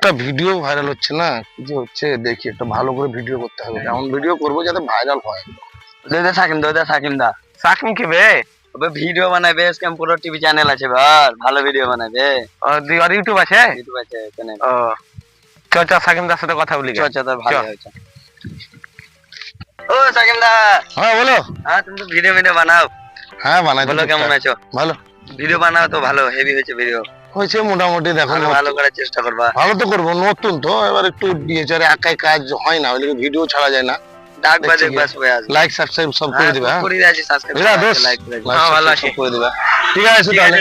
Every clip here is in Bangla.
একটা ভিডিও ভাইরাল হচ্ছে না, কি যে হচ্ছে দেখি, একটা ভালো করে ভিডিও করতে হবে, এমন ভিডিও করবো যাতে ভাইরাল হয়। সাকিম কি বে ভিডিও বানাবে, স্ক্যাম পুরো টিভি চ্যানেল আছে ভাই, ভালো ভিডিও বানাবে। আর ইউটিউব আছে? ইউটিউব আছে চ্যানেল। ও চল সাকিম দার সাথে কথা বলি। চল তোর ভালো হয়েছে। ও সাকিম দা। হ্যাঁ বলো। হ্যাঁ তুমি তো ভিডিও বানাও। হ্যাঁ বানাই। বলো কেমন আছো? ভালো। ভিডিও বানাও তো, ভালো হেভি হয়েছে ভিডিও। হয়েছে মোটামুটি, দেখো ভালো করার চেষ্টা করবা। ভালো তো করবো, নতুন তো এবার একটু দিয়েছে, একাই কাজ হয় না, ওই ভিডিও ছাড়া যায় না। ডাকবা দেখবা সবাই আসবে। লাইক সাবস্ক্রাইব সব করে দিবা। করে দিয়েছি সাবস্ক্রাইব, লাইক করে দিবা। হ্যাঁ ভালো আছি, করে দিবা। ঠিক আছে তাহলে,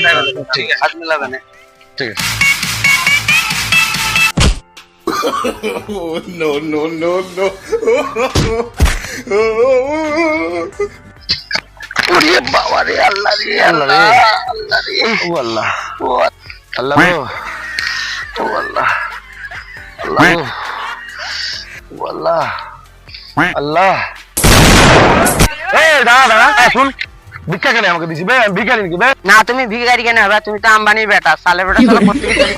ঠিক আছে, হাত মিলাবে না। ঠিক আছে। No, no, no, no. ওরে বাবা রে, আল্লাহ রে, আল্লাহ আল্লাহ রে, ও আল্লাহ, ও আল্লাহ গো, ও আল্লাহ, আল্লাহ গো, ও আল্লাহ, আল্লাহ। এই দাঁড়া দাঁড়া, শুন, ভিক্ষা কেন আমাকে দিছি বে? ভিখারি নাকি বে? না তুমি ভিখারি কেন হবে? তুমি তো আম্বানির বেটা, সালের বেটা, সালা প্রত্যেকে চলে।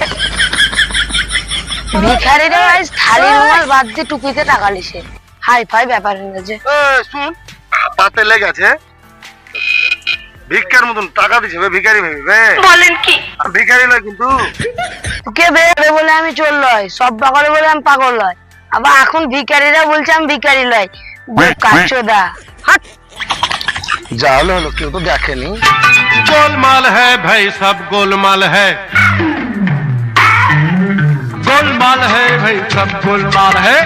ভিখারিরা আজ থালি রুমাল বাদ দিয়ে টুপিতে টাকা লিছে, হাই ফাই ব্যাপার হয়েছে। শুন, পাতে লেগেছে, ভিক্ষার মতন টাকা দিছে বে, ভিখারি ভেবে। বলেন কি? ভিখারি নয় কিন্তু। কে বেরোবে বলে আমি চোর লয়, সব পাগল বলে আমি পাগল লয়, আবার এখন ভিখারিরা বলছে আমি ভিখারি লয়। কাচোদা হাট। যা হলো হলো, কেউ তো দেখেনি। गोलमाल है भाई, सब गोलमाल है, गोलमाल है भाई, सब गोलमाल है।